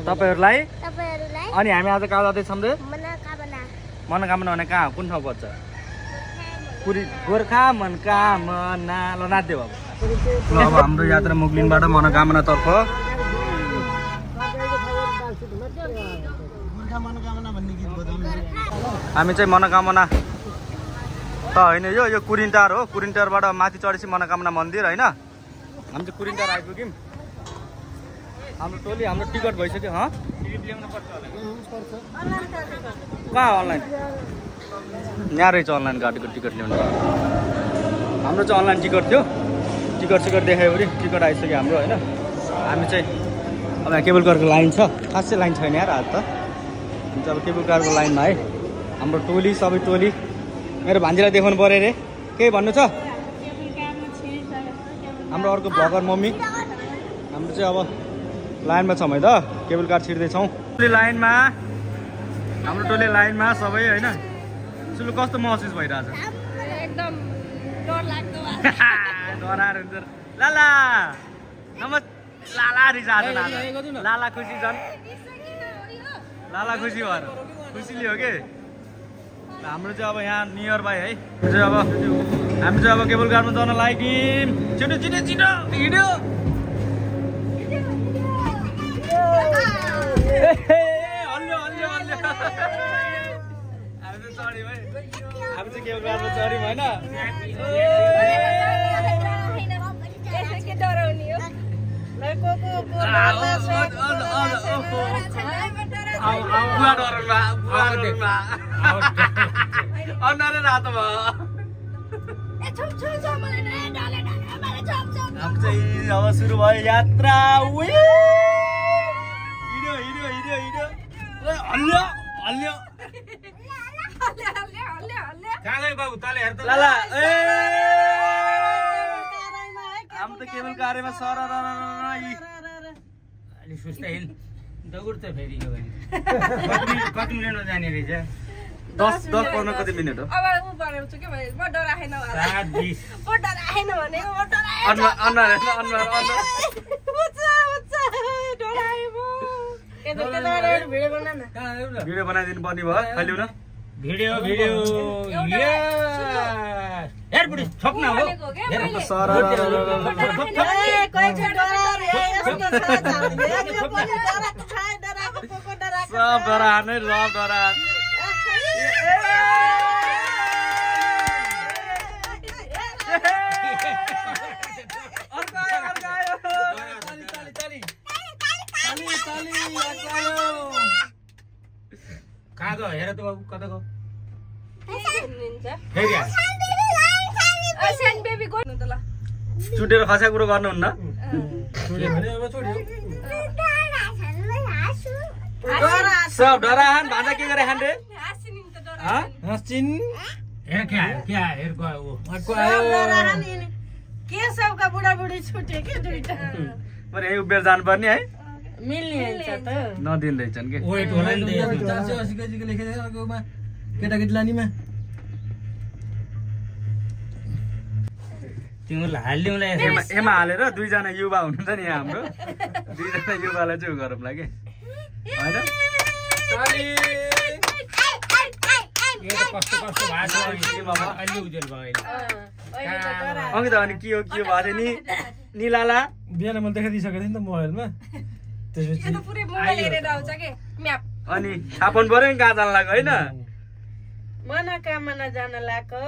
तपाईहरुलाई अनि हामी आज कहाँ जाँदैछौँ रे? मनोकामना भने कहाँ कुन ठाउँ पर्छ? गोर्खा मनोकामना ल नाच्दै बाबु। ल अब हाम्रो यात्रा मुगलिनबाट मनोकामना तर्फ। हामी चाहिँ मनोकामना त होइन यो कुरिन्टार हो। कुरिन्टारबाट माथि चढेपछि मनोकामना मन्दिर होइन। हामी चाहिँ कुरिन्टार आइपुग्यौँ। हाम्रो टोली हाम्रो टिकट भइसक्यो। टिकट ल्याउनु पर्छ होला। कहाँ अनलाइन? यहाँ रहेछ अनलाइन गाडीको टिकट ल्याउनु। हाम्रो चाहिँ अनलाइन टिकट थियो। टिकट देखायो भने टिकट आइसक्यो हाम्रो होइन। हामी चाहिँ अब यहाँ केबल कारको लाइन छ। खासै लाइन छैन यार आज त। हामी चाहिँ अब केबल कारको लाइनमा है। हाम्रो टोली सबै टोली मेरो भान्जीलाई देखाउनु पऱ्यो अरे। केही भन्नु छ? हाम्रो अर्को भ्लगर मम्मी। हाम्रो चाहिँ अब लाइनमा छौँ है त। केबल कार छिर्दैछौँ लाइनमा। हाम्रो टोली लाइनमा सबै होइन। सुलु कस्तो महसुस भइरहेछ? एकदम डर लाग्दो डराएर हुन्छ। लाला लाला रिसाएको लाला खुसी छन्। लाला खुसी भएर खुसीले हो कि। हाम्रो चाहिँ अब यहाँ नियर बाई है। हामी चाहिँ अब केबल कारमा जान लाग्यौँ। छिटो छिटो छिटो हिँड्यो। Hello hello hello. हामी चाहिँ चढ्यौँ है। हामी चाहिँ केबल कारमा चढ्यौँ होइन। अनुहारै रातो भयो। अब सुरु भयो यात्रा। हिँड्यो हिँड्यो हिँड्यो हिँड्यो। Hello hello. लाला हामी त केबल कारमा सर अलि सुस्ता हिँड दौड त फेरि यो कति मिनटमा जाने रहेछ? 10-15 कति मिनट हो? अब उ बनाउँछु के भने म डराएन होला। 7-20 म डराएन भनेको म डराएन। अनुहार डराए म। भिडियो बना न। भिडियो बनाइदिनु पर्ने भयो। खालिउ न भिडियो हेर बुढी छोप्न हो। सर सब डरा नै सब डरा। कहाँ गयो हेर त बाबु कता गयो? छुटेर खसा कुरो गर्नुहुन्न। सब डराहान भान्जा के गरे खान रे? के सबका बुढाबुढी छुटे के दुईटा। మరి यही उबेर जानुपर्ने है। मिल्ने त नदिँदैछन् के। वेट होला नि 480 केजीको लेखेको अर्कोमा केटाकेटी लानीमा तिमीलाई हाल्दिउँला एमा हालेर दुईजना युवा हुनुहुन्छ नि यहाँ हाम्रो। दुईजना युवालाई चाहिँ गरौँला के होइन? कस्तो कस्तो भएको अलि उजेल भयो अघि त अनि के हो भएको थियो नि निलाला बिहान मैले देखाइदिइसकेको थिएँ नि त मोबाइलमा। त्यसपछि अनि थाहा पाउनु पर्यो नि कहाँ जान लाग्यो होइन? मनोकामना जान लाग्यो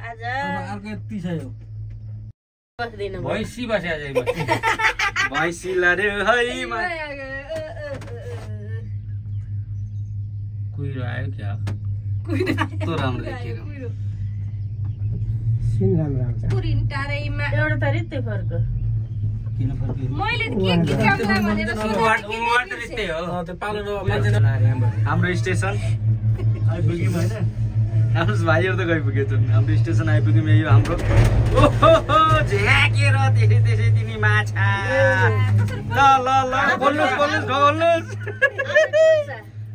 आज। अर्को यति छ यो भैँसी बस्या भैँसी लड्यो है कुहिरो आयो क्या? कस्तो राम्रो देखियो। सिन राम्रो आउँछ। कुरिन्टारैमा एउटा त रित्ते फर्क। किन फर्कियो? मैले के कामला भनेर हाम्रो स्टेसन आइपुग्यौँ होइन। हाम्रो भाइहरू त गइपुग्यो त। हाम्रो स्टेसन आइपुग्यौँ। यही हो हाम्रो। ओहो झ्याकेर त्यसै तिमी माछा। ल ल ल बोल्नुहोस् बोल्नुहोस् ढोल्नुहोस्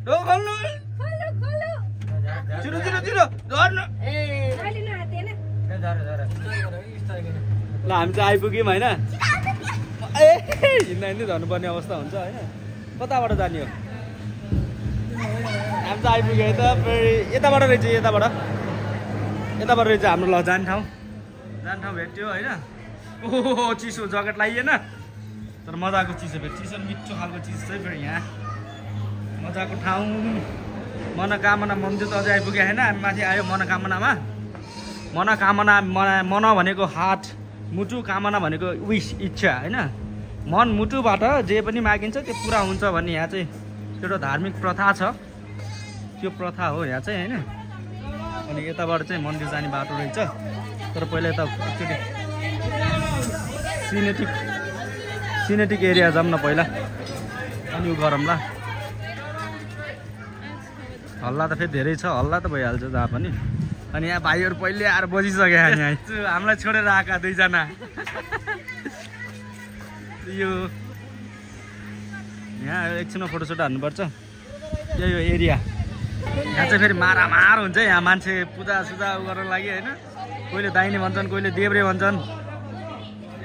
ढोल्नुहोस् छिटो छिटो छिटो धर्नु। ल हामी चाहिँ आइपुग्यौँ होइन। हिँड्दा हिँड्दै धर्नुपर्ने अवस्था हुन्छ होइन। कताबाट जाने हो हामी त आइपुग्यो त फेरि यताबाट रहेछ यताबाट रहेछ हाम्रो ल जाने ठाउँ भेट्यो होइन ओहो चिसो ज्याकेट लाइएन तर मजाको चिसो फेरि चिसो मिठो खालको चिसो चाहिँ फेरि यहाँ मजाको ठाउँ मनोकामना मन्दिर त अझै आइपुग्यो होइन हामी माथि आयो मनोकामनामा मन भनेको हार्ट मुटु कामना भनेको विश इच्छा होइन मन मुटुबाट जे पनि मागिन्छ त्यो पुरा हुन्छ भन्ने यहाँ चाहिँ एउटा धार्मिक प्रथा छ त्यो प्रथा हो यहाँ चाहिँ होइन अनि यताबाट चाहिँ मन्दिर जाने बाटो रहेछ तर पहिला यता एकचोटि सिनेटिक एरिया जाऊँ न पहिला अनि उ गरौँला हल्ला त फेरि धेरै छ हल्ला त भइहाल्छ जहाँ पनि अनि यहाँ भाइहरू पहिले आएर बसिसक्यो यहाँ हामीलाई छोडेर आएका दुईजना यो यहाँ एकछिनमा फोटोसोटो हान्नुपर्छ यो एरिया यहाँ चाहिँ फेरि मारामार हुन्छ यहाँ मान्छे पूजासुजा गर्न लागि होइन कोहीले दाहिने भन्छन् कोहीले देब्रे भन्छन्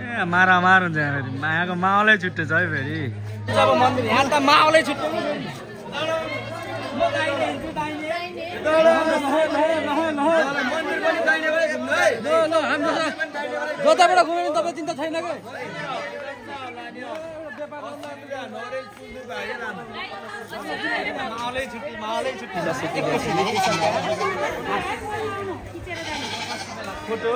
ए मारामार हुन्छ यहाँ फेरि यहाँको माहौलै छुट्टै छ है फेरि जब मन्दिर यहाँ त माहौलै छुट्टै जताबाट घुम्यो भने तपाईँ चिन्ता छैन क्या फोटो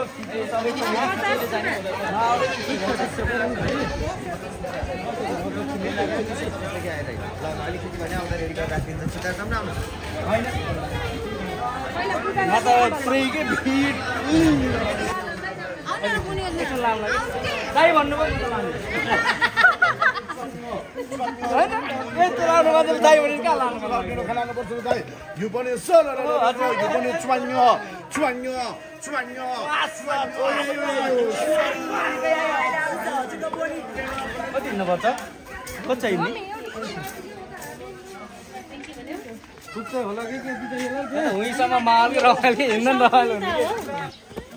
यो पनि सर यो पनि चुवान्यो कति हिँड्नुपर्छ कति हिँड्ने उहीँसम्म मालको रमाइलो हिँड्न रमाइलो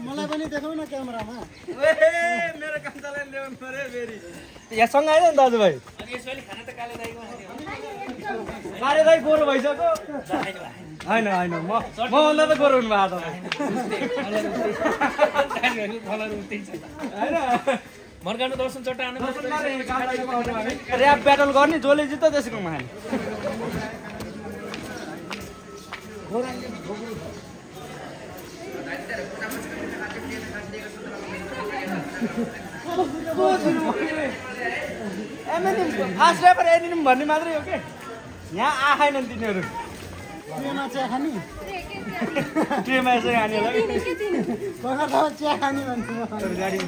मलाई पनि देखाउ न क्यामेरामा मेरो कान्छालाई ल्याउनु पर्यो फेरि यहाँसँग आएन नि दाजुभाइ काले दाइ गोरो भइसक्यो होइन मभन्दा त गोरो हुनु भएको मर्गानो दर्शन चट्टान ऱ्याप ब्याटल गर्ने जसले जित्छ त्यसको महान फास्ट ऱ्यापर एनिम भन्ने मात्रै हो के यहाँ आएनन् तिनीहरू ट्रेमा चाहिँ खाने गाडी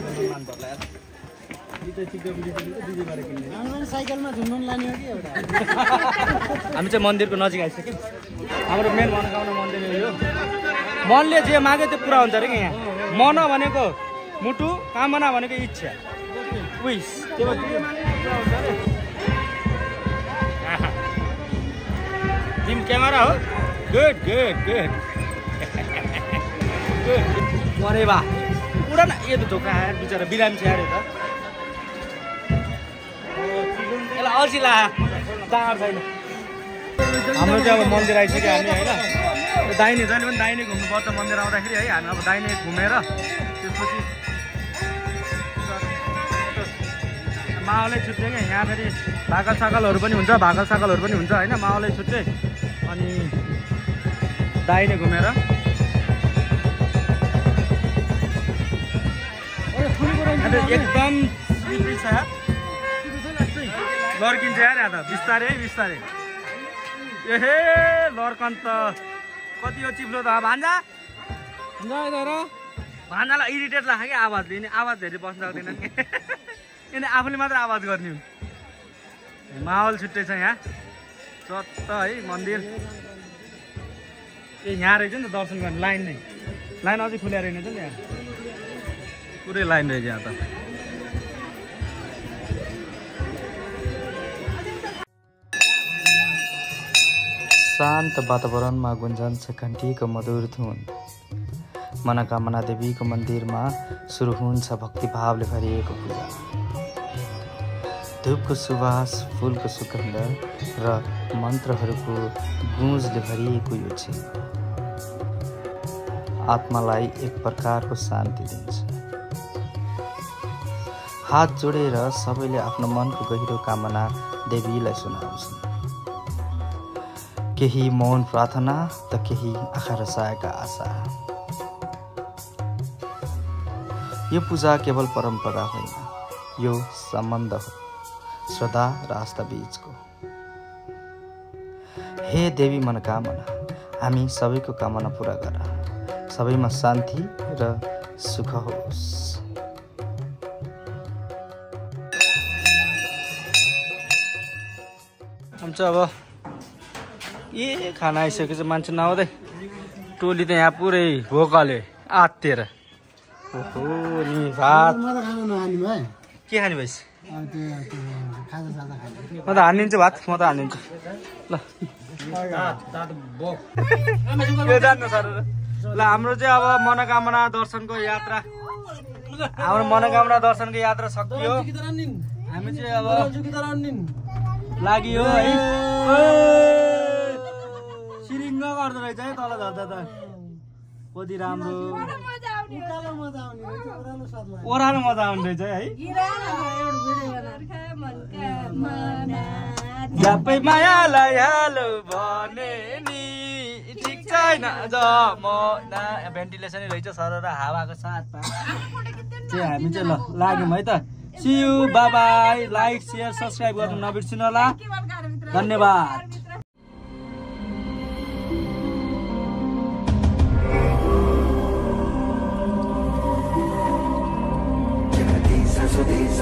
साइकलमा झुम्नु लाने हो कि एउटा हामी चाहिँ मन्दिरको नजिक आइसक्यौँ हाम्रो मेन मनोकामना मन्दिर हो मनले जे माग्यो त्यो पुरा हुन्छ अरे कि यहाँ मन भनेको मुटु कामना भनेको इच्छा विश त्यो जिम क्यामेरा हो गुड अरे बा उडा न यो त धोका आएर बिचरा बिरामी छ अरे त यसलाई अल्छी ला दाँड छैन हाम्रो चाहिँ अब मन्दिर आइसक्यो हामी होइन दाहिने जहिले पनि दाहिने घुम्नुपर्छ मन्दिर आउँदाखेरि है हामी अब दाहिने घुमेर त्यसपछि माहौलै छुट्टै क्या यहाँ फेरि भाकल साकलहरू पनि हुन्छ होइन माहौलै छुट्टै अनि दाहिने घुमेर एकदम स्लिपरी छ लड्किन्छ यार यहाँ त बिस्तारै एहे लड्कन त कति हो चिप्लो त भान्जा भान्जालाई इरिटेट लाग्छ कि आवाजले यिनी आवाज धेरै बस्न सक्दैनन् कि यिनी आफूले मात्र आवाज गर्ने हुन् माहौल छुट्टै छ यहाँ चट्ट है मन्दिर ए यहाँ रहेछ नि त दर्शन गर्ने लाइन अझै खुल्या रहेछ नि यहाँ पुरै लाइन रहेछ यहाँ त शान्त वातावरणमा गुन्जन्छ घन्टीको मधुर धुन मनोकामना देवीको मन्दिरमा सुरु हुन्छ भक्तिभावले भरिएको पूजा धूपको सुवास, फुलको सुगन्ध र मन्त्रहरूको गुँजले भरिएको यो क्षण आत्मालाई एक प्रकारको शान्ति दिन्छ। हात जोडेर सबैले आफ्नो मनको गहिरो कामना देवीलाई सुनाउँछन्। केही मौन प्रार्थना त केही आँखा रसाएका आशा। यो पूजा केवल परम्परा होइन, यो सम्बन्ध हो, श्रद्धा र आस्था बीचको। हे देवी मनोकामना, हामी सबैको कामना पूरा गर, सबैमा शान्ति र सुख होस्। हम चाहिँ अब खाना आइसकेपछि मान्छे नआउँदै टोली त यहाँ पुरै भोकले आत्तिएर। ओहो नि भात के खाने भइस? म त हानिदिन्छु भात, म त हानिदिन्छु ल। जान्नु सर ल। हाम्रो चाहिँ अब मनोकामना दर्शनको यात्रा, हाम्रो मनोकामना दर्शनको यात्रा सकियो। हामी चाहिँ अब लाग्यो है। सिरिङ्ग गर्दो रहेछ है तल झर्दा त। कति राम्रो ओह्रालो मजा आउने रहेछ है। झ्यापै मायालाई हालो भने नि ठिक छैन जमाना। भेन्टिलेसनै रहेछ सर र हावाको साथमा चाहिँ हामी चाहिँ ल लाग्यौँ है त। See you, bye bye. Like share subscribe गर्नु नबिर्सिनु होला। धन्यवाद। Sa